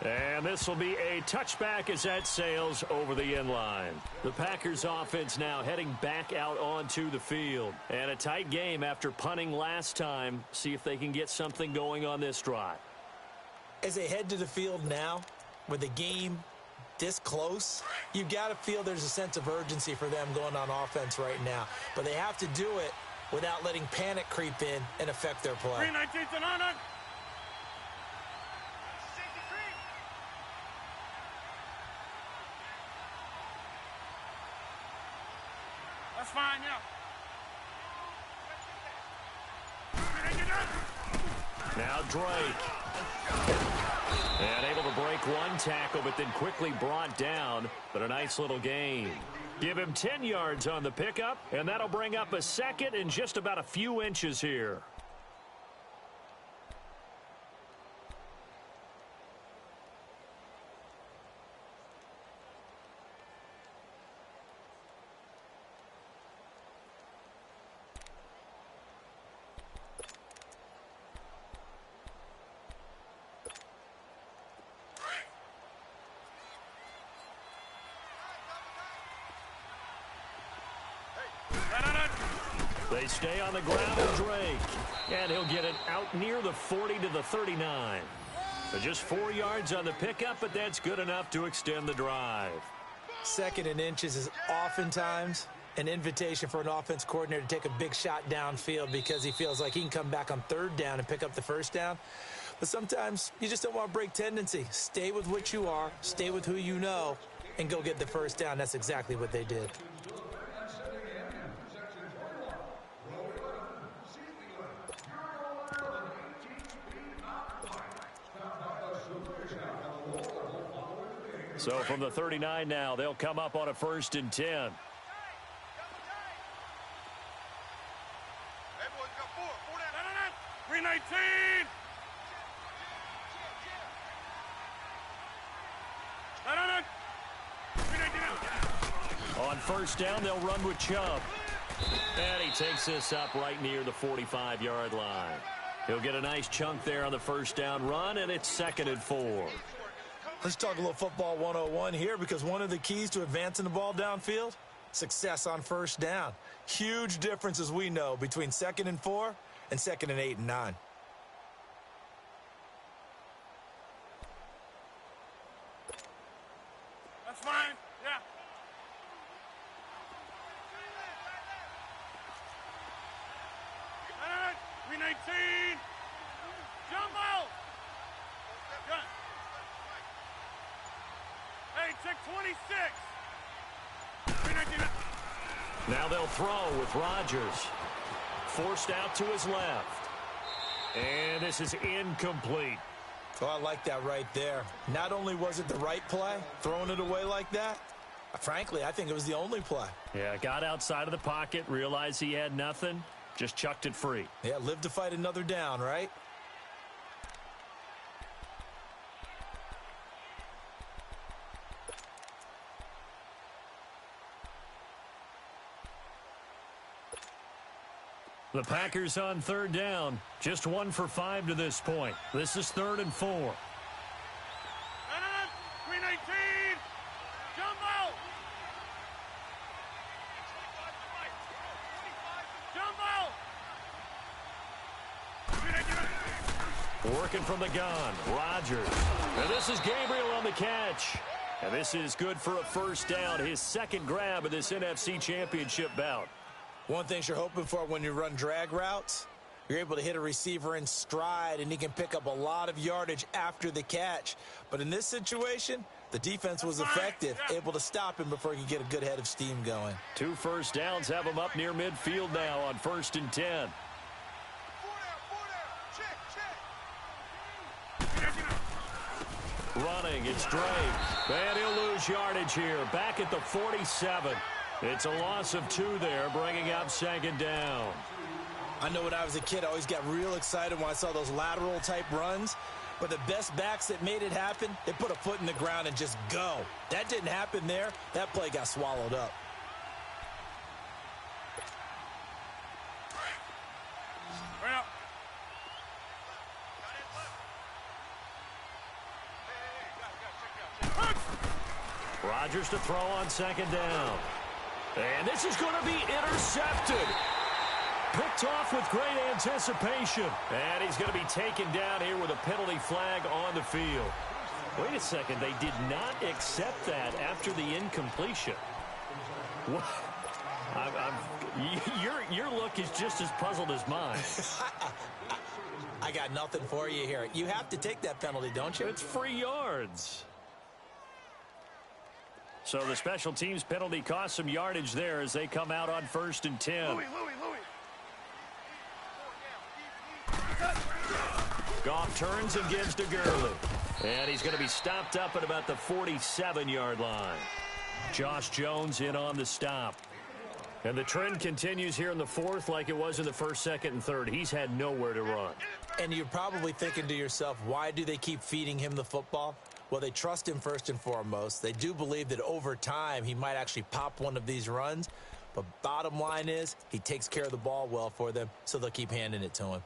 And this will be a touchback as that sails over the end line. The Packers offense now heading back out onto the field. And a tight game after punting last time. See if they can get something going on this drive. As they head to the field now, with the game this close, you've got to feel there's a sense of urgency for them going on offense right now. But they have to do it without letting panic creep in and affect their play. 319th and on. That's fine, yeah. Now Drake. And able to break one tackle, but then quickly brought down. But a nice little gain. Give him 10 yards on the pickup, and that'll bring up a second and just about a few inches here. They stay on the ground with Drake. And he'll get it out near the 40 to the 39. But just 4 yards on the pickup, but that's good enough to extend the drive. Second and inches is oftentimes an invitation for an offense coordinator to take a big shot downfield because he feels like he can come back on third down and pick up the first down. But sometimes you just don't want to break tendency. Stay with what you are, stay with who you know, and go get the first down. That's exactly what they did. So from the 39 now, they'll come up on a 1st and 10. Hey, boys, got four down. 319. On first down, they'll run with Chubb. And he takes this up right near the 45-yard line. He'll get a nice chunk there on the first down run, and it's 2nd and 4. Let's talk a little football 101 here, because one of the keys to advancing the ball downfield, success on first down. Huge difference, as we know, between 2nd and 4 and 2nd and 8 and 9. That's fine, yeah. Hey, 319. Jumbo. Gun. Hey, check 26. 319. Now they'll throw with Rodgers. Forced out to his left. And this is incomplete. Oh, I like that right there. Not only was it the right play, throwing it away like that, frankly, I think it was the only play. Yeah, got outside of the pocket, realized he had nothing, just chucked it free. Yeah, live to fight another down, right? The Packers on 3rd down. Just 1 for 5 to this point. This is 3rd and 4. 319. Jumbo. Jumbo. Working from the gun, Rodgers. And this is Gabriel on the catch. And this is good for a first down, his 2nd grab of this NFC Championship bout. One thing you're hoping for when you run drag routes, You're able to hit a receiver in stride, and he can pick up a lot of yardage after the catch. But in this situation, the defense was effective, able to stop him before he could get a good head of steam going. 2 first downs have him up near midfield now on 1st and 10. Running, it's Drake. And he'll lose yardage here. Back at the 47. It's a loss of 2 there, bringing up 2nd down. I know when I was a kid, I always got real excited when I saw those lateral-type runs. But the best backs that made it happen, they put a foot in the ground and just go. That didn't happen there. That play got swallowed up. Rodgers to throw on 2nd down. And this is going to be intercepted. Picked off with great anticipation. And he's going to be taken down here with a penalty flag on the field. Wait a second. They did not accept that after the incompletion. What? Your look is just as puzzled as mine. I got nothing for you here. You have to take that penalty, don't you? It's free yards. So the special teams penalty cost some yardage there as they come out on 1st and 10. Louis. Goff turns and gives to Gurley. And he's going to be stopped up at about the 47-yard line. Josh Jones in on the stop. And the trend continues here in the 4th like it was in the 1st, 2nd, and 3rd. He's had nowhere to run. And you're probably thinking to yourself, why do they keep feeding him the football? Well, they trust him first and foremost. They do believe that over time he might actually pop one of these runs. But bottom line is he takes care of the ball well for them, so they'll keep handing it to him.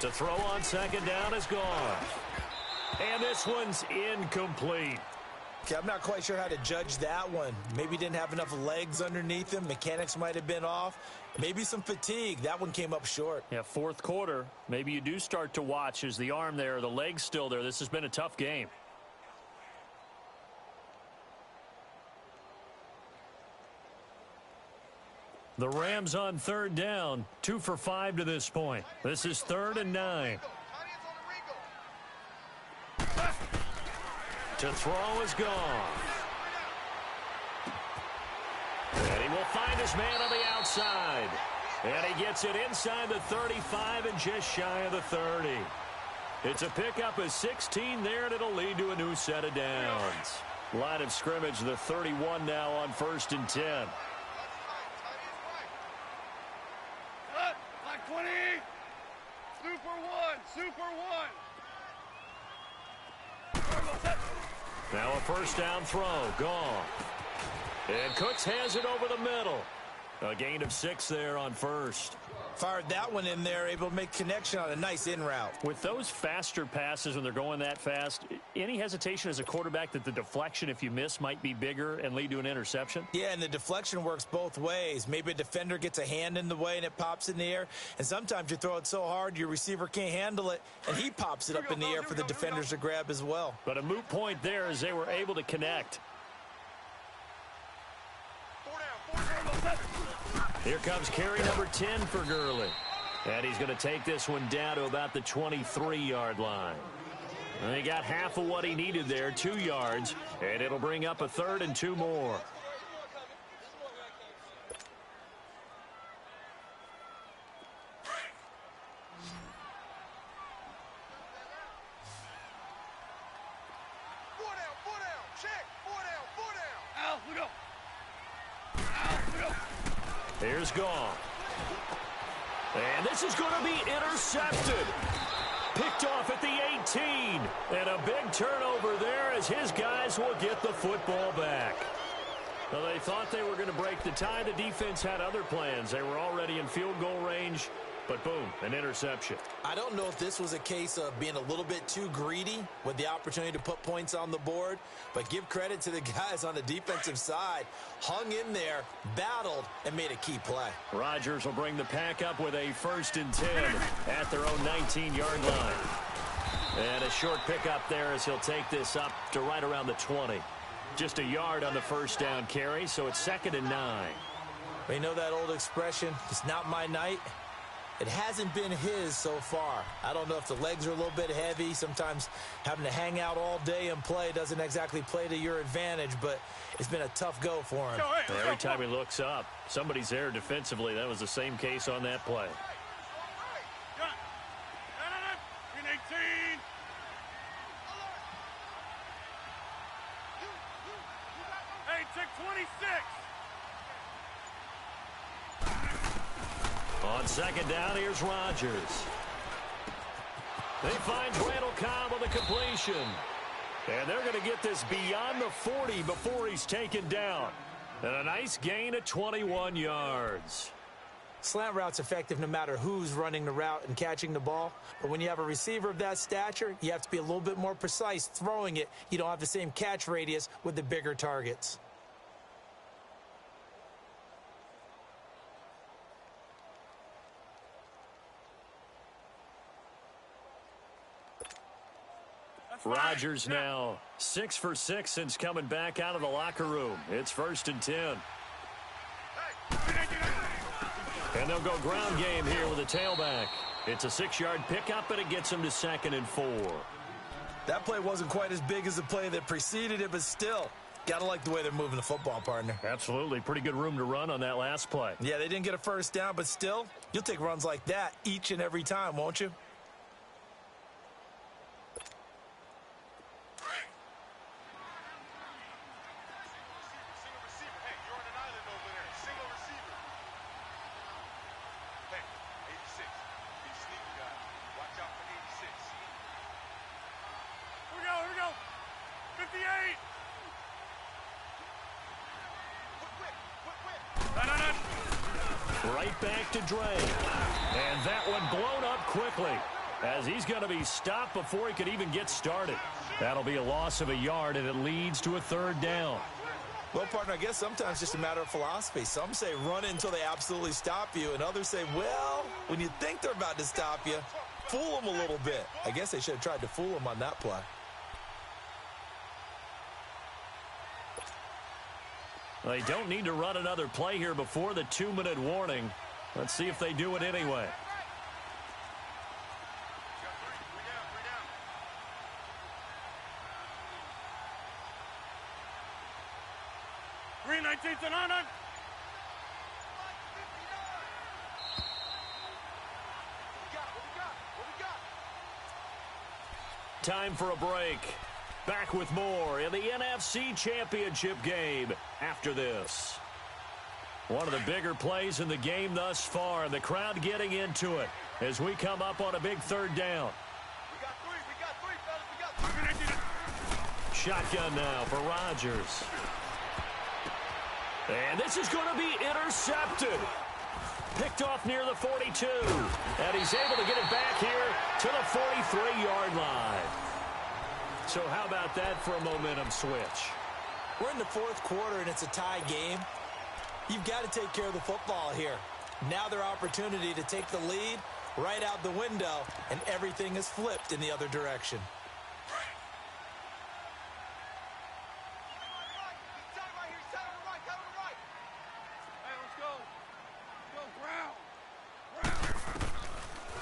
To throw on 2nd down is gone. And this one's incomplete. Okay, I'm not quite sure how to judge that one. Maybe didn't have enough legs underneath him. Mechanics might have been off. Maybe some fatigue. That one came up short. Yeah, 4th quarter. Maybe you do start to watch as the arm there, the leg's still there. This has been a tough game. The Rams on 3rd down, 2 for 5 to this point. This is 3rd and 9. To throw is gone. And he will find his man on the outside. And he gets it inside the 35 and just shy of the 30. It's a pickup of 16 there, and it'll lead to a new set of downs. Line of scrimmage, the 31 now on 1st and 10. Black 20. Super one. Now a first down throw, gone. And Cooks has it over the middle. A gain of 6 there on 1st. Fired that one in there, able to make connection on a nice in route. With those faster passes when they're going that fast, any hesitation as a quarterback that the deflection, if you miss, might be bigger and lead to an interception? Yeah, and the deflection works both ways. Maybe a defender gets a hand in the way and it pops in the air. And sometimes you throw it so hard your receiver can't handle it, and he pops it up in the air for the defenders to grab as well. But a moot point there as they were able to connect. Here comes carry number 10 for Gurley. And he's going to take this one down to about the 23-yard line. And he got half of what he needed there, 2 yards. And it'll bring up a 3rd and 2 more. Here's Goff. And this is going to be intercepted. Picked off at the 18. And a big turnover there as his guys will get the football back. Well, they thought they were going to break the tie. The defense had other plans. They were already in field goal range. But boom, an interception. I don't know if this was a case of being a little bit too greedy with the opportunity to put points on the board, but give credit to the guys on the defensive side. Hung in there, battled, and made a key play. Rodgers will bring the pack up with a 1st and 10 at their own 19-yard line. And a short pickup there as he'll take this up to right around the 20. Just a yard on the first down carry, so it's 2nd and 9. You know that old expression, it's not my night? It hasn't been his so far. I don't know if the legs are a little bit heavy. Sometimes having to hang out all day and play doesn't exactly play to your advantage, but it's been a tough go for him. Every time he looks up, somebody's there defensively. That was the same case on that play. Green 18. Hey, check 26. On 2nd down, here's Rodgers. He finds Randall Cobb on the completion. And they're going to get this beyond the 40 before he's taken down. And a nice gain of 21 yards. Slant route's effective no matter who's running the route and catching the ball. But when you have a receiver of that stature, you have to be a little bit more precise throwing it. You don't have the same catch radius with the bigger targets. Rodgers now 6 for 6 since coming back out of the locker room. It's 1st and 10. And they'll go ground game here with a tailback. It's a 6-yard pickup, and it gets him to 2nd and 4. That play wasn't quite as big as the play that preceded it, but still, gotta like the way they're moving the football, partner. Absolutely. Pretty good room to run on that last play. Yeah, they didn't get a first down, but still, you'll take runs like that each and every time, won't you? Right back to Dre. And that one blown up quickly as he's going to be stopped before he could even get started. That'll be a loss of a yard, and it leads to a 3rd down. Well, partner, I guess sometimes it's just a matter of philosophy. Some say run until they absolutely stop you, and others say, well, when you think they're about to stop you, fool them a little bit. I guess they should have tried to fool them on that play. They don't need to run another play here before the 2-minute warning. Let's see if they do it anyway. Green 19's an honor. Time for a break. Back with more in the NFC Championship game after this. One of the bigger plays in the game thus far, and the crowd getting into it as we come up on a big 3rd down. We got three, fellas. We got three. Shotgun now for Rodgers. And this is going to be intercepted. Picked off near the 42. And he's able to get it back here to the 43-yard line. So how about that for a momentum switch? We're in the 4th quarter, and it's a tie game. You've got to take care of the football here. Now their opportunity to take the lead right out the window, and everything is flipped in the other direction.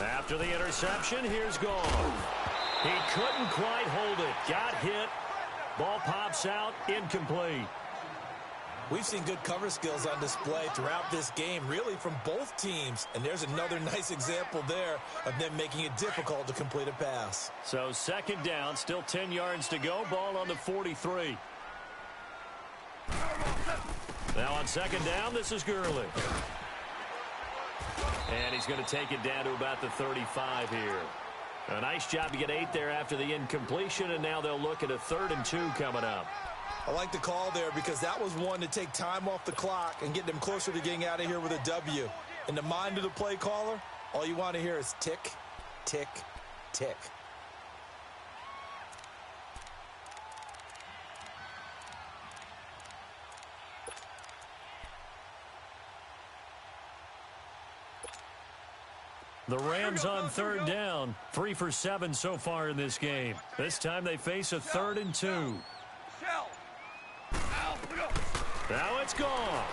After the interception, here's gone. He couldn't quite hold it. Got hit. Ball pops out. Incomplete. We've seen good cover skills on display throughout this game, really from both teams. And there's another nice example there of them making it difficult to complete a pass. So 2nd down, still 10 yards to go. Ball on the 43. Now on 2nd down, this is Gurley. And he's going to take it down to about the 35 here. A nice job to get 8 there after the incompletion, and now they'll look at a 3rd and 2 coming up. I like the call there because that was one to take time off the clock and get them closer to getting out of here with a W. In the mind of the play caller, All you want to hear is tick, tick, tick. The Rams on third down, 3 for 7 so far in this game. This time they face a 3rd and 2. Now it's gone.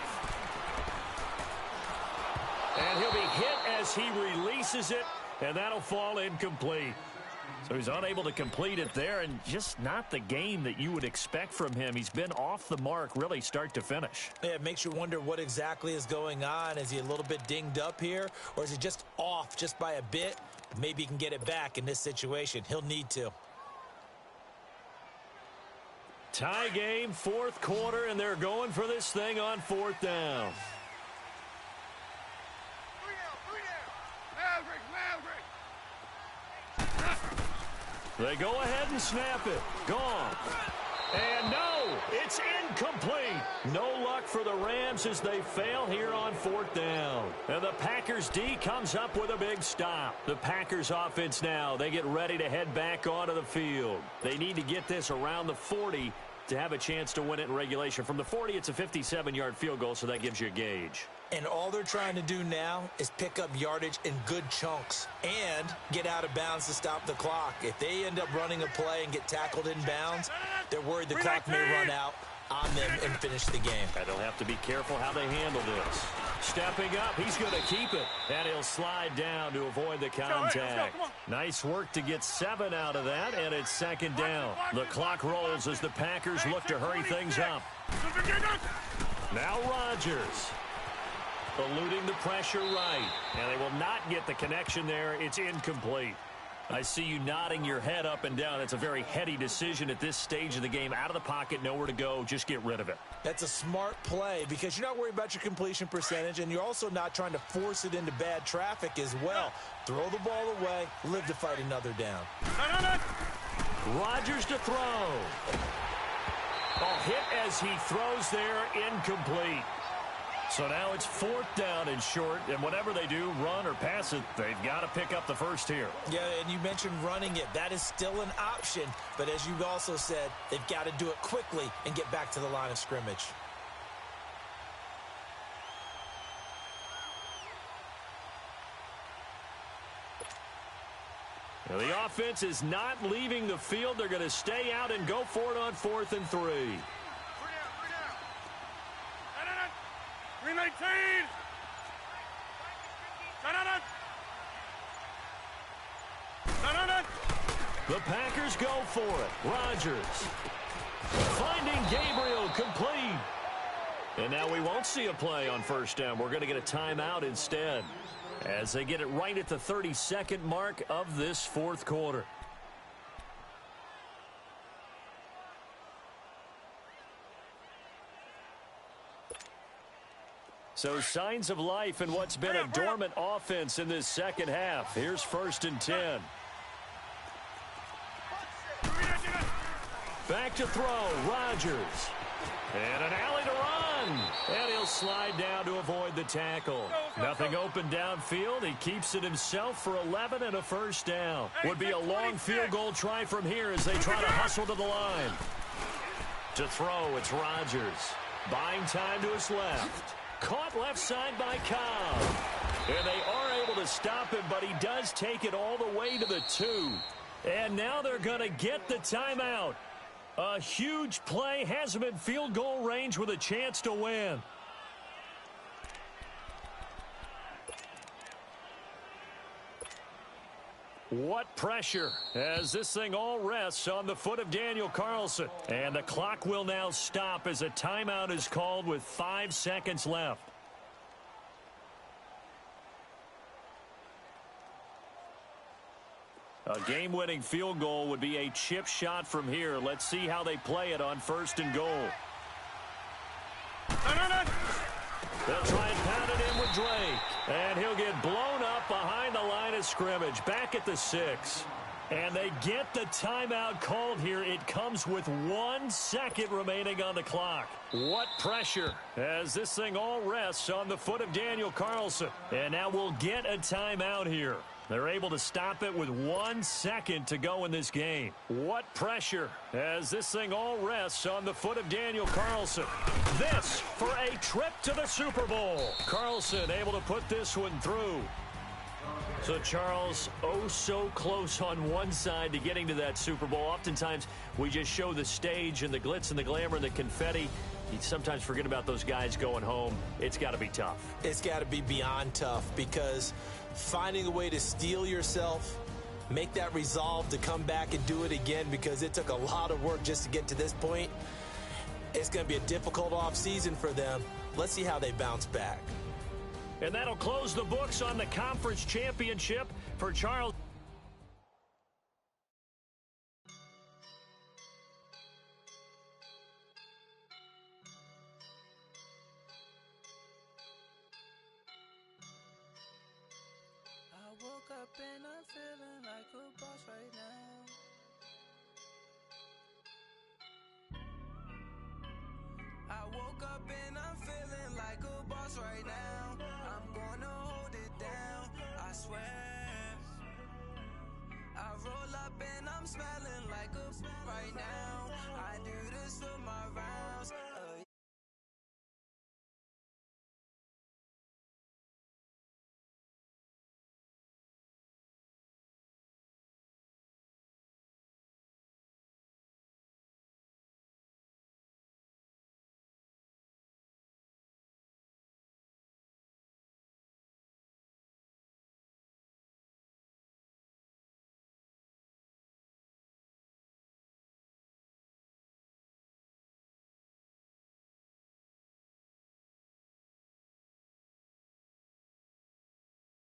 And he'll be hit as he releases it, and that'll fall incomplete. So he's unable to complete it there, and just not the game that you would expect from him. He's been off the mark really start to finish. Yeah, it makes you wonder what exactly is going on. Is he a little bit dinged up here, or is he just off just by a bit? Maybe he can get it back in this situation. He'll need to. Tie game, 4th quarter, and they're going for this thing on 4th down. They go ahead and snap it. Gone. And no, it's incomplete. No luck for the Rams as they fail here on 4th down. And the Packers D comes up with a big stop. The Packers offense now, they get ready to head back onto the field. They need to get this around the 40 to have a chance to win it in regulation. From the 40, it's a 57-yard field goal, so that gives you a gauge. And all they're trying to do now is pick up yardage in good chunks and get out of bounds to stop the clock. If they end up running a play and get tackled in bounds, they're worried the clock may run out on them and finish the game. And they'll have to be careful how they handle this. Stepping up, he's going to keep it. And he'll slide down to avoid the contact. Nice work to get 7 out of that, and it's 2nd down. The clock rolls as the Packers look to hurry things up. Now Rodgers. Eluding the pressure right. And they will not get the connection there. It's incomplete. I see you nodding your head up and down. It's a very heady decision at this stage of the game. Out of the pocket, nowhere to go. Just get rid of it. That's a smart play because you're not worried about your completion percentage, and you're also not trying to force it into bad traffic as well. Throw the ball away, live to fight another down. Rodgers to throw. Hit as he throws there, incomplete. So now it's 4th down and short, and whatever they do, run or pass it, they've got to pick up the first here. Yeah, and you mentioned running it. That is still an option, but as you also said, they've got to do it quickly and get back to the line of scrimmage. Now the offense is not leaving the field. They're going to stay out and go for it on 4th and 3. 319. The Packers go for it. Rodgers finding Gabriel, complete. And now we won't see a play on 1st down. We're going to get a timeout instead as they get it right at the 32nd mark of this 4th quarter. So signs of life in what's been a dormant offense in this 2nd half. Here's 1st and 10. Back to throw, Rodgers. And an alley to run. And he'll slide down to avoid the tackle. Nothing open downfield. He keeps it himself for 11 and a 1st down. Would be a long field goal try from here as they try to hustle to the line. To throw, it's Rodgers. Buying time to his left. Caught left side by Cobb. And they are able to stop him, but he does take it all the way to the 2. And now they're going to get the timeout. A huge play, has him in field goal range with a chance to win. What pressure as this thing all rests on the foot of Daniel Carlson. And the clock will now stop as a timeout is called with 5 seconds left. A game-winning field goal would be a chip shot from here. Let's see how they play it on 1st and goal. They'll try and pound it in with Drake. And he'll get blown up behind the line of scrimmage. Back at the 6. And they get the timeout called here. It comes with 1 second remaining on the clock. What pressure as this thing all rests on the foot of Daniel Carlson. And now we'll get a timeout here. They're able to stop it with 1 second to go in this game. What pressure as this thing all rests on the foot of Daniel Carlson. This for a trip to the Super Bowl. Carlson able to put this one through. So, Charles, oh so close on one side to getting to that Super Bowl. Oftentimes, we just show the stage and the glitz and the glamour and the confetti. You sometimes forget about those guys going home. It's got to be tough. It's got to be beyond tough because finding a way to steel yourself, make that resolve to come back and do it again because it took a lot of work just to get to this point. It's going to be a difficult offseason for them. Let's see how they bounce back. And that'll close the books on the conference championship for Charles. I woke up and I'm feeling like a boss right now.